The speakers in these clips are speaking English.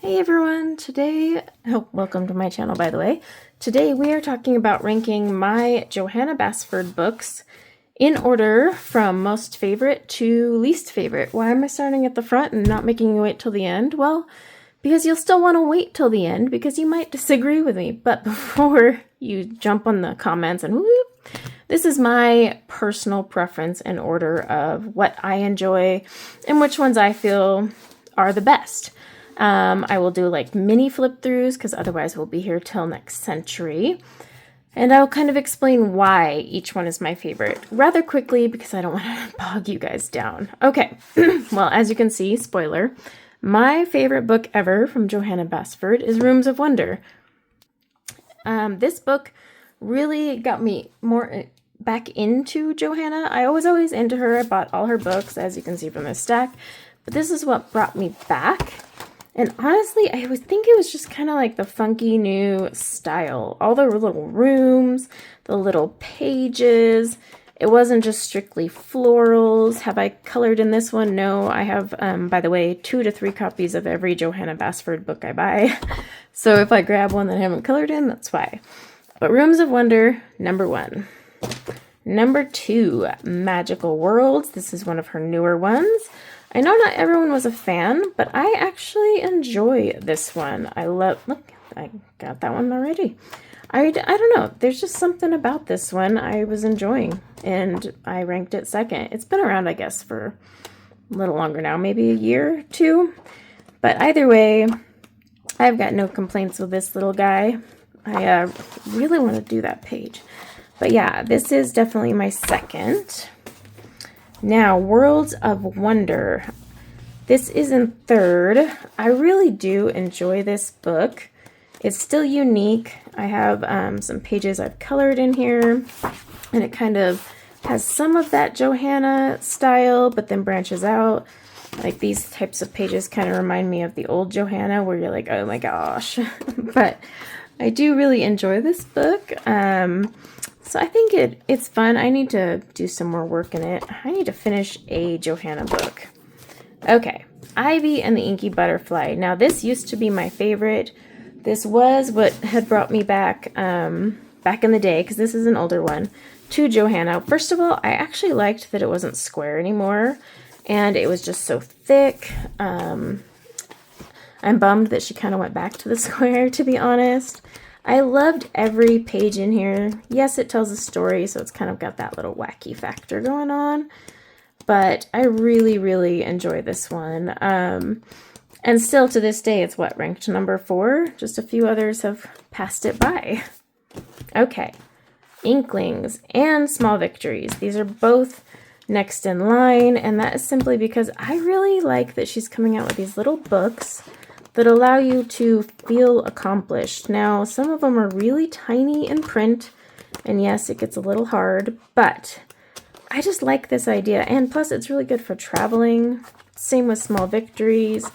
Hey everyone, welcome to my channel by the way. Today we are talking about ranking my Johanna Basford books in order from most favorite to least favorite. Why am I starting at the front and not making you wait till the end? Well, because you'll still want to wait till the end because you might disagree with me. But before you jump on the comments and whoop, this is my personal preference in order of what I enjoy and which ones I feel are the best. I will do like mini flip throughs because otherwise we'll be here till next century. And I'll kind of explain why each one is my favorite rather quickly because I don't want to bog you guys down. Okay, well, as you can see, spoiler, my favorite book ever from Johanna Basford is Rooms of Wonder. This book really got me more back into Johanna. I was always into her. I bought all her books, as you can see from this stack. But this is what brought me back. And honestly, I would think it was just kind of like the funky new style. All the little rooms, the little pages. It wasn't just strictly florals. Have I colored in this one? No, I have, by the way, 2 to 3 copies of every Johanna Basford book I buy. So if I grab one that I haven't colored in, that's why. But Rooms of Wonder, number 1. Number 2, Magical Worlds. This is one of her newer ones. I know not everyone was a fan, but I actually enjoy this one. Look, I got that one already. I don't know, there's just something about this one I was enjoying, and I ranked it second. It's been around, I guess, for a little longer now, maybe a year or 2. But either way, I've got no complaints with this little guy. I really want to do that page. But yeah, this is definitely my second. Now, Worlds of Wonder. This is in third. I really do enjoy this book. It's still unique. I have some pages I've colored in here, and it kind of has some of that Johanna style, but then branches out. Like these types of pages kind of remind me of the old Johanna, where you're like, oh my gosh. But I do really enjoy this book. So I think it's fun. I need to do some more work in it. I need to finish a Johanna book. Okay, Ivy and the Inky Butterfly. Now this used to be my favorite. This was what had brought me back back in the day, because this is an older one, to Johanna. First of all, I actually liked that it wasn't square anymore, and it was just so thick. I'm bummed that she kind of went back to the square, to be honest. I loved every page in here. Yes, it tells a story, so it's kind of got that little wacky factor going on. But I really, really enjoy this one. And still to this day, it's what, ranked number 4? Just a few others have passed it by. Okay, Inklings and Small Victories. These are both next in line, and that is simply because I really like that she's coming out with these little books that allow you to feel accomplished. Now, some of them are really tiny in print, and yes, it gets a little hard, but I just like this idea, and plus it's really good for traveling. Same with Small Victories.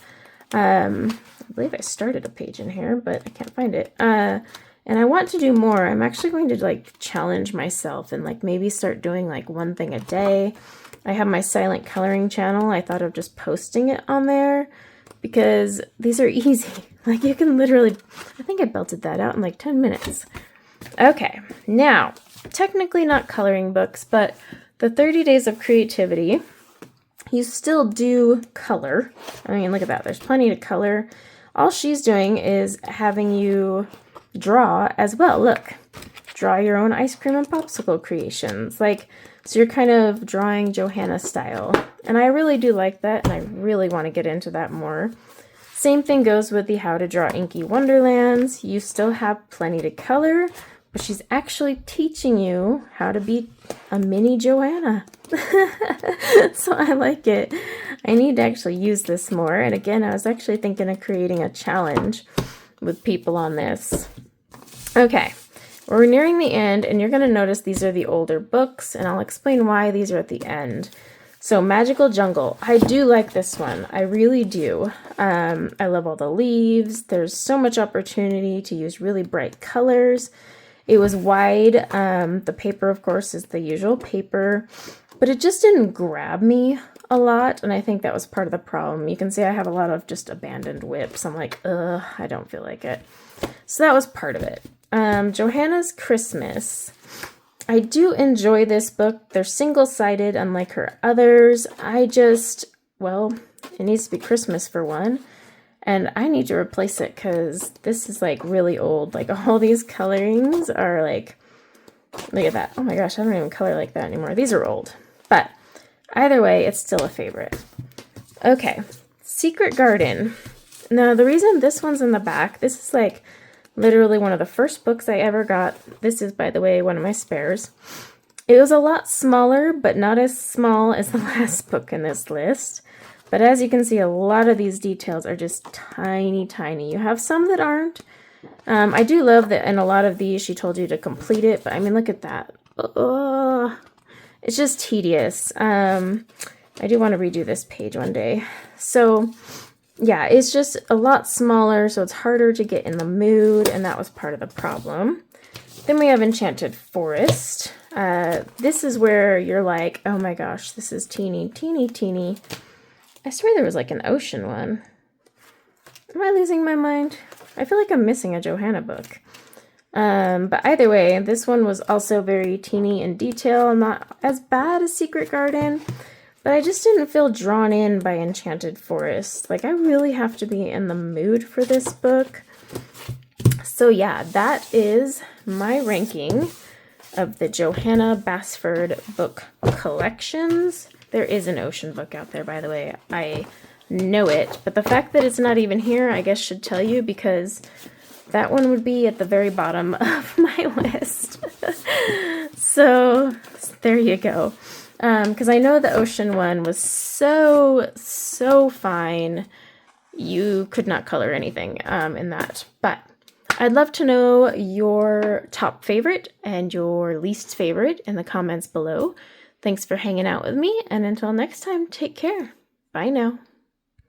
I believe I started a page in here, but I can't find it. And I want to do more. I'm actually going to like challenge myself and like maybe start doing like one thing a day. I have my silent coloring channel. I thought of just posting it on there, because these are easy. Like you can literally, I think I belted that out in like 10 minutes. Okay, now, technically not coloring books, but the 30 Days of Creativity, you still do color. I mean, look at that, there's plenty to color. All she's doing is having you draw as well. Look, draw your own ice cream and popsicle creations. Like, so you're kind of drawing Johanna style. And I really do like that, and I really want to get into that more. Same thing goes with the How to Draw Inky Wonderlands. You still have plenty to color, but she's actually teaching you how to be a mini Johanna. So I like it. I need to actually use this more. And again, I was actually thinking of creating a challenge with people on this. Okay. We're nearing the end, and you're going to notice these are the older books, and I'll explain why these are at the end. So, Magical Jungle. I do like this one. I really do. I love all the leaves. There's so much opportunity to use really bright colors. It was wide. The paper, of course, is the usual paper, but it just didn't grab me a lot, and I think that was part of the problem. You can see I have a lot of just abandoned whips. I'm like, ugh, I don't feel like it. So that was part of it. Johanna's Christmas. I do enjoy this book. They're single-sided, unlike her others. Well, it needs to be Christmas for one. And I need to replace it because this is like really old. Like all these colorings are like, look at that. Oh my gosh, I don't even color like that anymore. These are old. But either way, it's still a favorite. Okay, Secret Garden. Now the reason this one's in the back, this is like literally one of the first books I ever got. This is, by the way, one of my spares. It was a lot smaller, but not as small as the last book in this list. But as you can see, a lot of these details are just tiny, tiny. You have some that aren't. I do love that in a lot of these, she told you to complete it. But I mean, look at that. Oh, it's just tedious. I do want to redo this page one day. So yeah, it's just a lot smaller, so it's harder to get in the mood. And that was part of the problem. Then we have Enchanted Forest. This is where you're like, oh my gosh, this is teeny, teeny, teeny. I swear there was like an ocean one. Am I losing my mind? I feel like I'm missing a Johanna book. But either way, this one was also very teeny in detail, not as bad as Secret Garden, but I just didn't feel drawn in by Enchanted Forest. Like I really have to be in the mood for this book. So yeah, that is my ranking of the Johanna Basford book collections. There is an ocean book out there, by the way. I know it, but the fact that it's not even here, I guess should tell you, because that one would be at the very bottom of my list. So there you go. Because I know the ocean one was so fine. You could not color anything in that. But I'd love to know your top favorite and your least favorite in the comments below. Thanks for hanging out with me, and until next time, take care. Bye now.